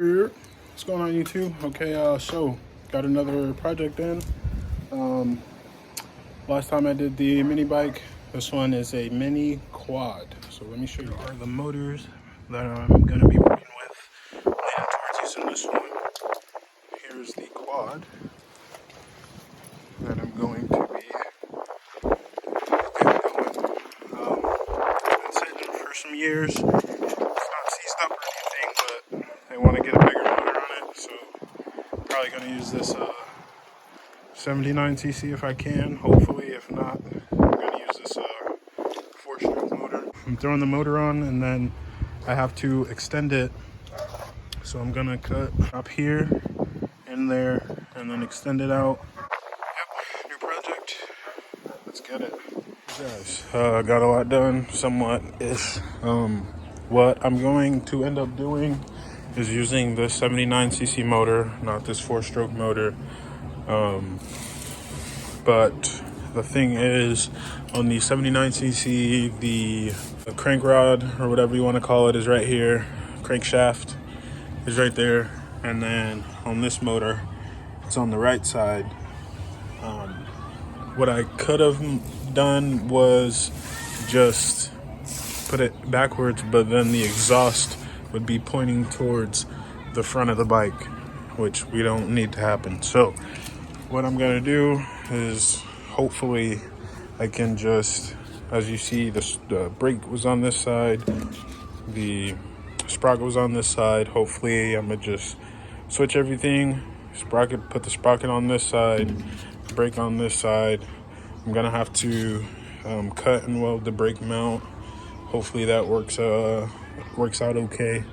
What's going on, YouTube? Okay, so got another project in. Last time I did the mini bike. This one is a mini quad. So let me show you the motors that I'm going to be working with later towards using this one. Here's the quad that I'm going to be getting going. I've been sitting for some years. It's not seized up or anything, but they want to get a bigger motor on it, so probably going to use this 79cc if I can. Hopefully, if not, I'm going to use this 4-stroke motor. I'm throwing the motor on, and then I have to extend it. So I'm going to cut up here and there, and then extend it out. Yep, new project. Let's get it. Guys, got a lot done, somewhat-ish. What I'm going to end up doing is using the 79cc motor, not this 4-stroke motor. But the thing is, on the 79cc, the crank rod, or whatever you want to call it, is right here. Crankshaft is right there. And then on this motor, it's on the right side. What I could have done was just put it backwards, but then the exhaust would be pointing towards the front of the bike, which we don't need to happen. So what I'm gonna do is hopefully I can just, as you see, the brake was on this side, the sprocket was on this side. Hopefully I'm gonna just switch everything, put the sprocket on this side, brake on this side. I'm gonna have to cut and weld the brake mount. Hopefully that works out okay.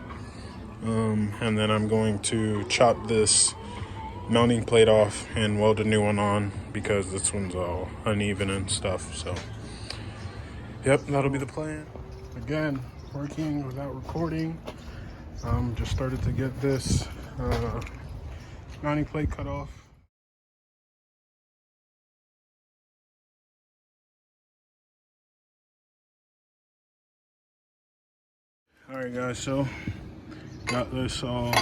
And then I'm going to chop this mounting plate off and weld a new one on because this one's all uneven and stuff. So yep, that'll be the plan. Again, working without recording. Just started to get this mounting plate cut off. All right, guys, so got this all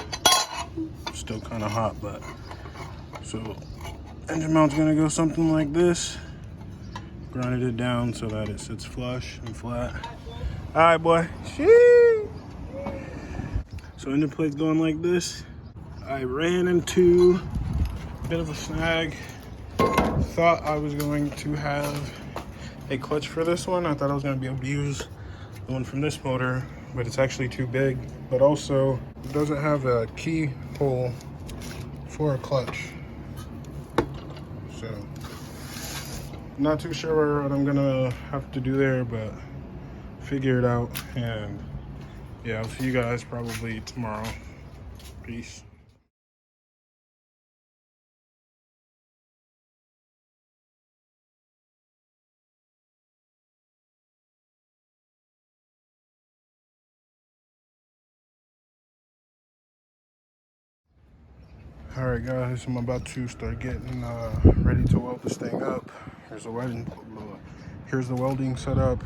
still kind of hot, but so engine mount's gonna go something like this. Grinded it down so that it sits flush and flat. All right, boy. Sheesh. So engine plate's going like this. I ran into a bit of a snag. Thought I was going to have a clutch for this one. I thought I was going to be able to use the one from this motor, but it's actually too big. But also, it doesn't have a keyhole for a clutch. So, not too sure what I'm gonna have to do there, but figure it out. And yeah, I'll see you guys probably tomorrow. Peace. All right, guys, I'm about to start getting ready to weld this thing up. Here's the welding setup.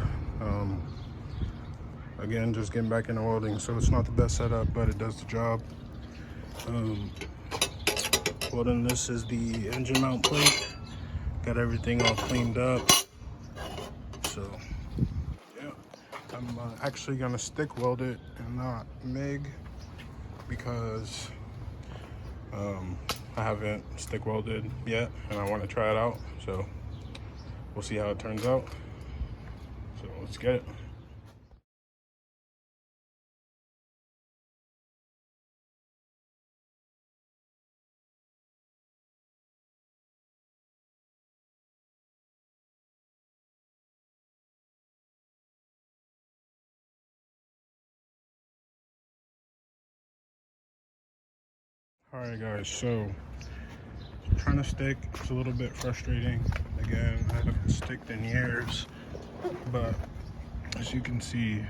Again, just getting back into welding, so it's not the best setup, but it does the job. Welding this is the engine mount plate. Got everything all cleaned up. So, yeah, I'm actually gonna stick weld it and not MIG because I haven't stick welded yet and I want to try it out. So we'll see how it turns out. So let's get it. All right, guys, so trying to stick, it's a little bit frustrating. Again, I haven't sticked in years, but as you can see,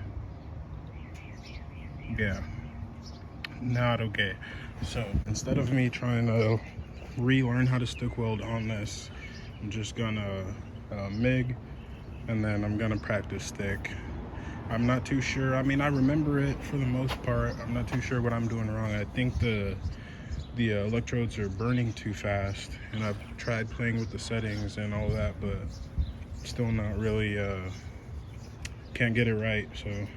yeah, not okay. So instead of me trying to relearn how to stick weld on this, I'm just gonna MIG, and then I'm gonna practice stick I'm not too sure. I mean, I remember it for the most part. I'm not too sure what I'm doing wrong. I think the electrodes are burning too fast, and I've tried playing with the settings and all that, but still not really can't get it right. So I'm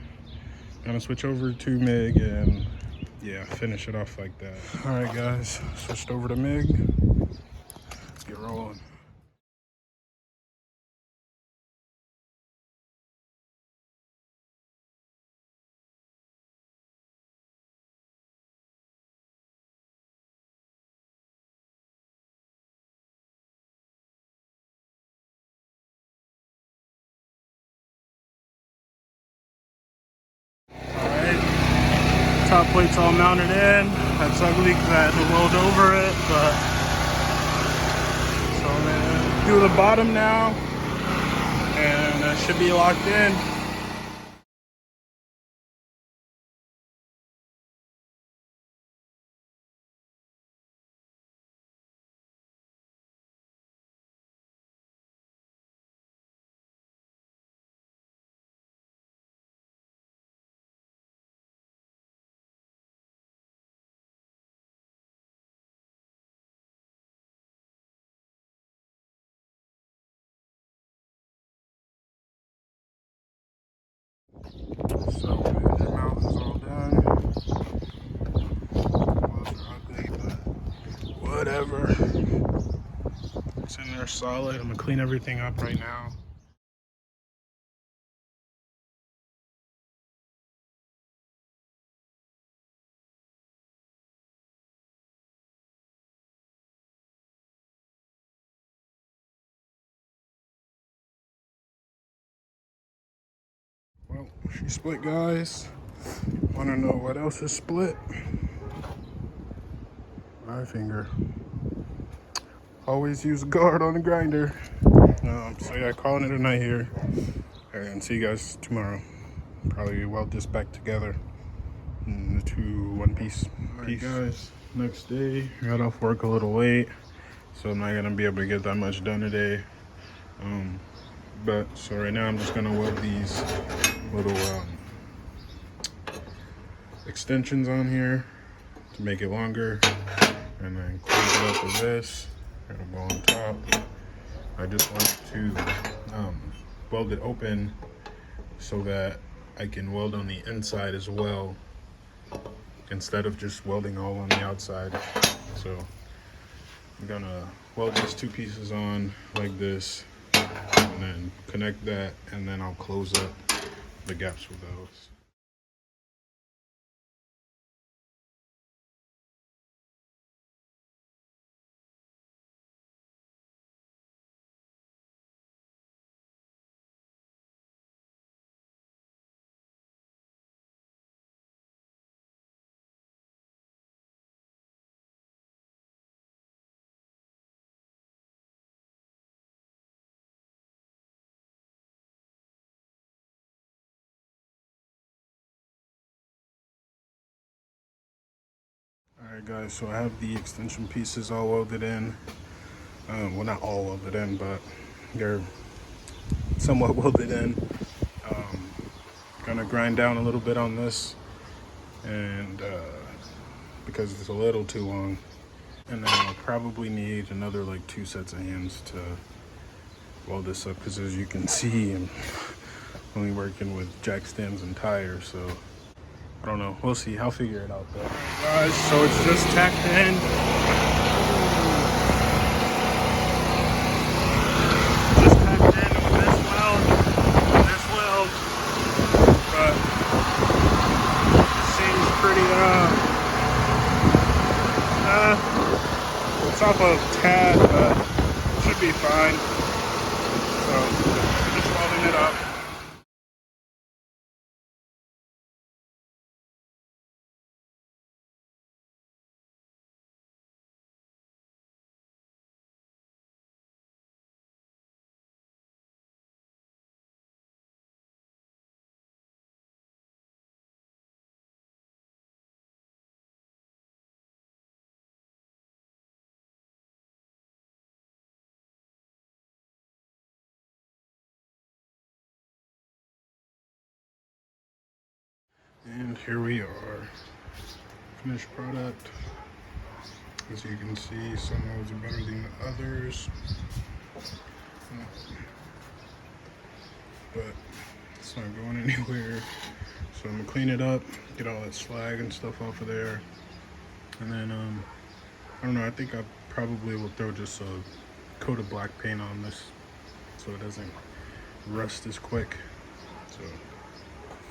gonna switch over to MIG and yeah, finish it off like that. All right, guys, switched over to MIG. Let's get rolling. Top plate's all mounted in. That's ugly because I had to weld over it, but so I'm gonna do the bottom now, and that should be locked in. So the mount is all done. Those are ugly, but whatever. It's in there solid. I'm gonna clean everything up right now. Well, she split, guys. Wanna know what else is split? My finger. Always use a guard on the grinder. So yeah, calling it a night here. And see you guys tomorrow. Probably weld this back together into one piece. Alright guys, next day. Got off work a little late, so I'm not gonna be able to get that much done today. But so right now I'm just gonna weld these little extensions on here to make it longer, and then close it up with this. It'll go on top. I just want to weld it open so that I can weld on the inside as well, instead of just welding all on the outside. So I'm gonna weld these two pieces on like this, and then connect that, and then I'll close up the gaps with those. Alright guys, so I have the extension pieces all welded in. Well, not all welded in, but they're somewhat welded in. Gonna grind down a little bit on this, and because it's a little too long. And then I'll probably need another like 2 sets of hands to weld this up, because as you can see, I'm only working with jack stands and tires, so I don't know. We'll see. I'll figure it out though. Guys, so it's just tacked in. Just tacked in with this weld and this weld. But it seems pretty it's off a tad, but it should be fine. So just welding it up. And here we are, finished product. As you can see, some roads are better than others, but it's not going anywhere. So I'm gonna clean it up, get all that slag and stuff off of there, and then I don't know, I think I probably will throw just a coat of black paint on this so it doesn't rust as quick. So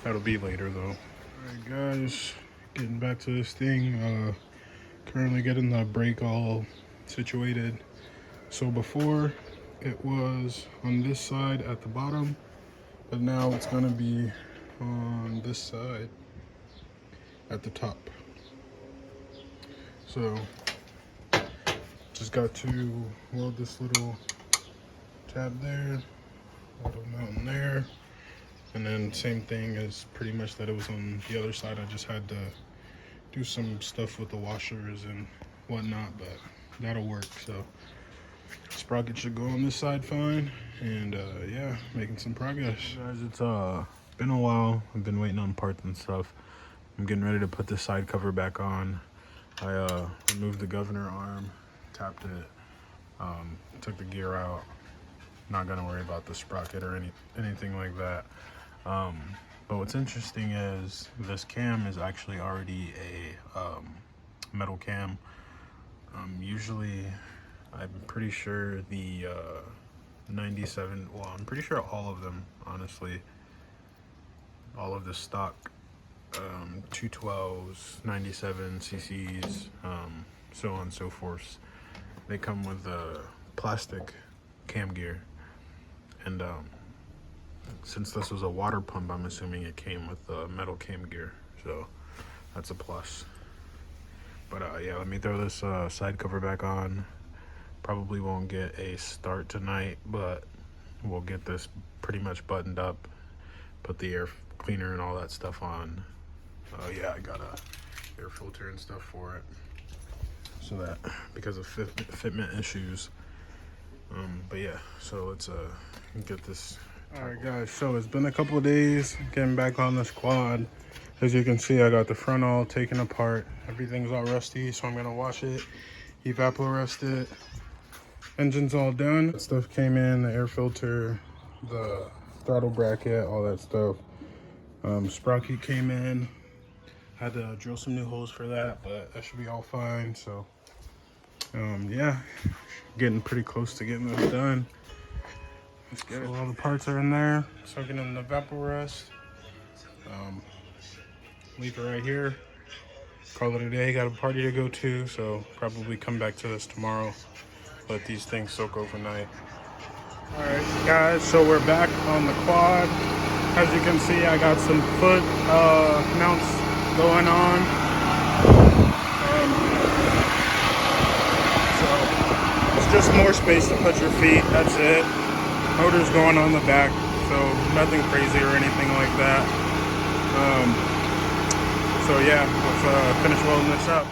that'll be later though. Alright guys, getting back to this thing. Currently getting the brake all situated. So before it was on this side at the bottom, but now it's gonna be on this side at the top. So just got to weld this little tab there, little mountain there, and then same thing as pretty much that it was on the other side. I just had to do some stuff with the washers and whatnot, but that'll work. So sprocket should go on this side fine, and yeah, making some progress. Guys, it's been a while. I've been waiting on parts and stuff. I'm getting ready to put the side cover back on. I removed the governor arm, tapped it, took the gear out. Not gonna worry about the sprocket or anything like that. But what's interesting is this cam is actually already a metal cam. Usually, I'm pretty sure the 97, well, I'm pretty sure all of them, honestly, all of the stock 212s, 97 cc's, so on and so forth, they come with a plastic cam gear. And since this was a water pump, I'm assuming it came with the metal cam gear, so that's a plus. But yeah, let me throw this side cover back on. Probably won't get a start tonight, but we'll get this pretty much buttoned up, put the air cleaner and all that stuff on. Yeah, I got a air filter and stuff for it, so that because of fitment issues. But yeah, so let's get this. All right guys, so it's been a couple of days getting back on this quad. As you can see, I got the front all taken apart. Everything's all rusty, so I'm gonna wash it, evaporust it. Engine's all done. Stuff came in, the air filter, the throttle bracket, all that stuff. Sprocket came in. Had to drill some new holes for that, but that should be all fine. So yeah, getting pretty close to getting this done. Let's get it. All the parts are in there, soaking in the Vaporust. Leave it right here. Call it a day. Got a party to go to, so probably come back to this tomorrow. Let these things soak overnight. All right, guys. So we're back on the quad. As you can see, I got some foot mounts going on. So it's just more space to put your feet. That's it. Motor's going on the back, so nothing crazy or anything like that. So yeah, let's finish welding this up.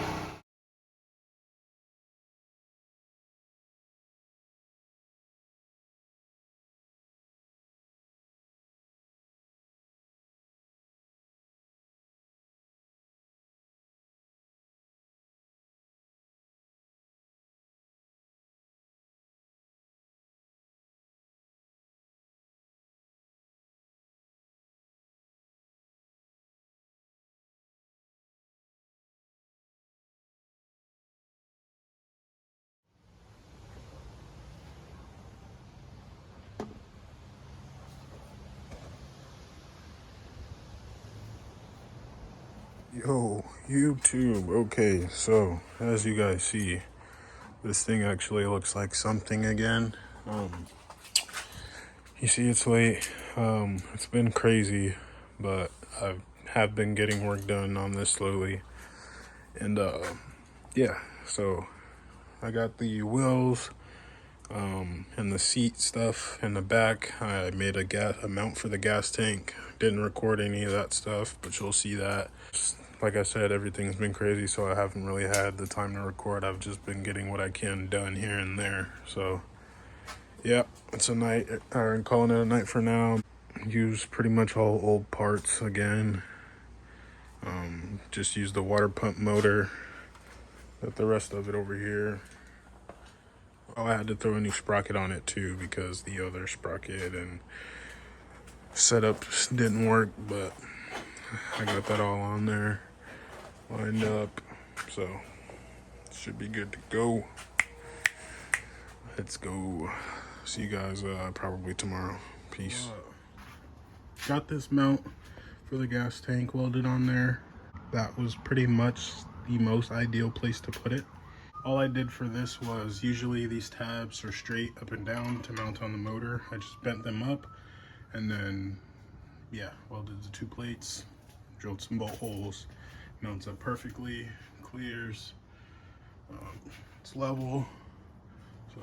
Yo, YouTube. Okay, so as you guys see, this thing actually looks like something again. You see, it's late. It's been crazy, but I have been getting work done on this slowly. And yeah, so I got the wheels and the seat stuff in the back. I made a mount for the gas tank. Didn't record any of that stuff, but you'll see that. Like I said, everything's been crazy, so I haven't really had the time to record. I've just been getting what I can done here and there. So yeah, it's a night. I'm calling it a night for now. Use pretty much all old parts again. Just use the water pump motor. Got the rest of it over here. Oh, I had to throw a new sprocket on it too because the other sprocket and setup didn't work, but I got that all on there, lined up, so should be good to go. Let's go. See you guys probably tomorrow. Peace. Got this mount for the gas tank welded on there. That was pretty much the most ideal place to put it. All I did for this was, usually these tabs are straight up and down to mount on the motor. I just bent them up and then, yeah, welded the 2 plates, drilled some bolt holes, mounts up perfectly, clears, it's level, so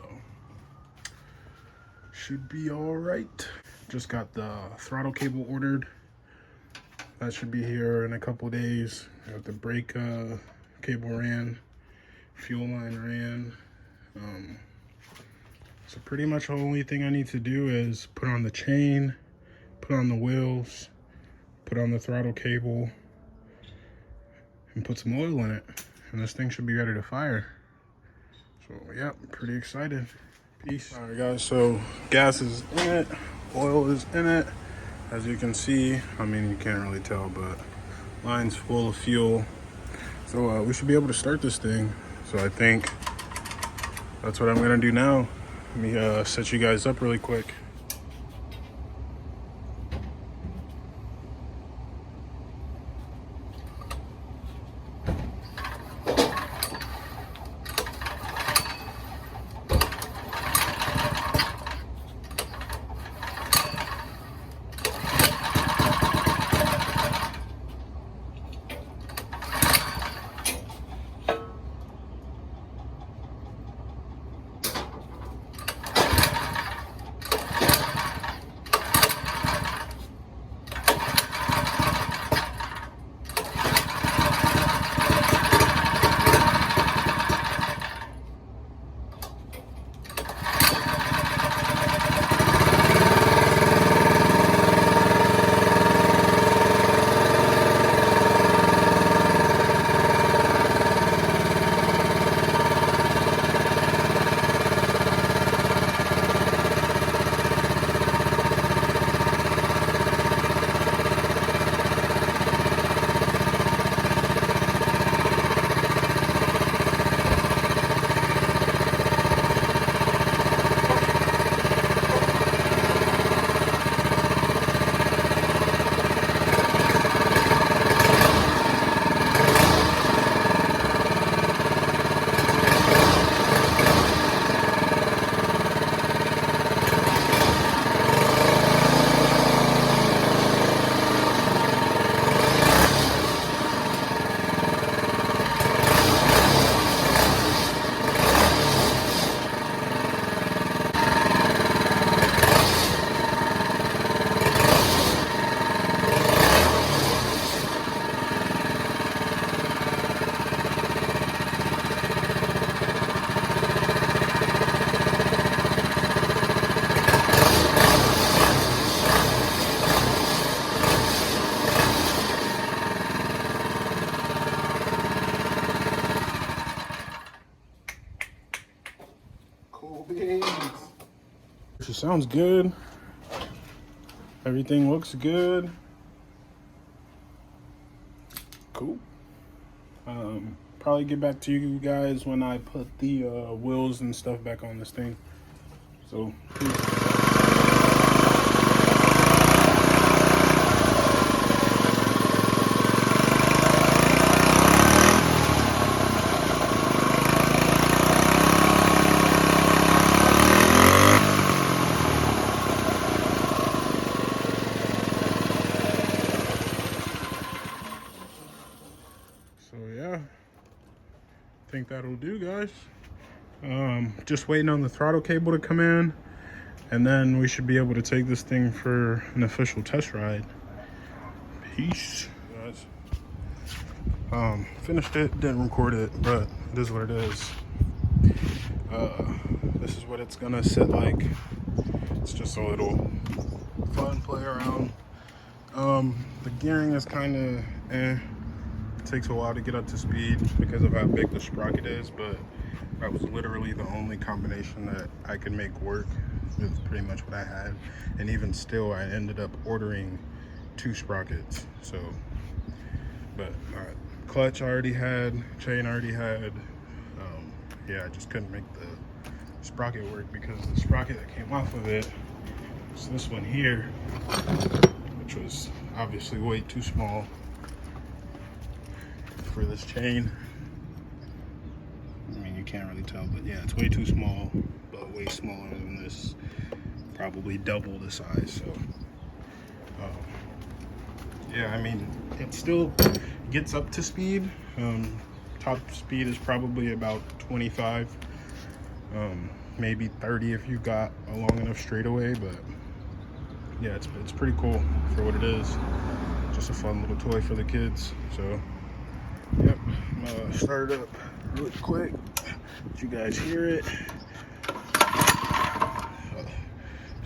should be all right. Just got the throttle cable ordered. That should be here in a couple days. Got the brake cable ran, fuel line ran. So pretty much the only thing I need to do is put on the chain, put on the wheels, put on the throttle cable, and put some oil in it. And this thing should be ready to fire. So yeah, pretty excited. Peace. All right guys, so gas is in it, oil is in it. As you can see, I mean, you can't really tell, but line's full of fuel. So we should be able to start this thing. So I think that's what I'm gonna do now. Let me set you guys up really quick. She sounds good. Everything looks good. Cool. Probably get back to you guys when I put the wheels and stuff back on this thing. So, peace. So yeah, I think that'll do, guys. Just waiting on the throttle cable to come in, and then we should be able to take this thing for an official test ride. Peace, guys. Finished it, didn't record it, but it is what it is. This is what it's gonna sit like. It's just a little fun play around. The gearing is kind of takes a while to get up to speed because of how big the sprocket is, but that was literally the only combination that I could make work with pretty much what I had. And even still, I ended up ordering 2 sprockets. So, but clutch I already had, chain I already had. Yeah, I just couldn't make the sprocket work because the sprocket that came off of it was this one here, which was obviously way too small for this chain. I mean, you can't really tell, but yeah, it's way too small, but way smaller than this, probably double the size. So yeah, I mean, it still gets up to speed. Top speed is probably about 25, maybe 30 if you got a long enough straightaway, but yeah, it's pretty cool for what it is. Just a fun little toy for the kids. So yep, I'm gonna start it up really quick. Let you guys hear it.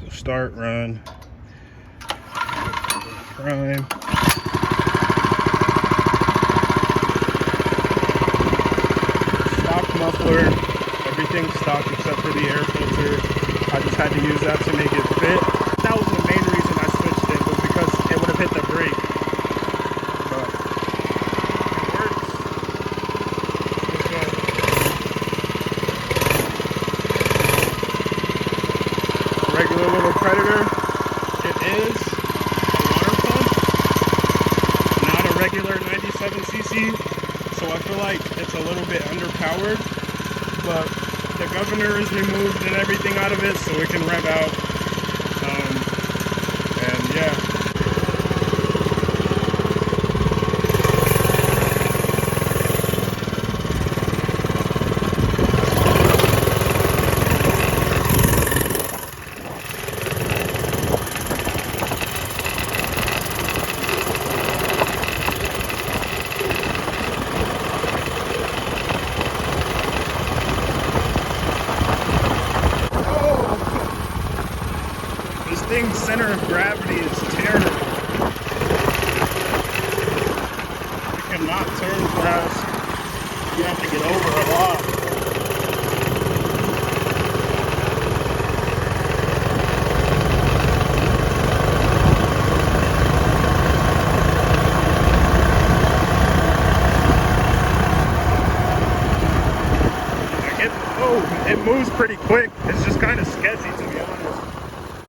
So start, run, prime. Stock muffler, everything's stock except for the air filter. I just had to use that to make it fit. That was the main reason I switched it, was because it would have hit the brake. But it works. Regular little Predator. It is a water pump, not a regular 97cc. So I feel like it's a little bit underpowered, but the governor is removed and everything out of it, so it can rev out. And yeah. Thing's center of gravity is terrible. It cannot turn fast. You have to get over a lot. It moves pretty quick. It's just kind of sketchy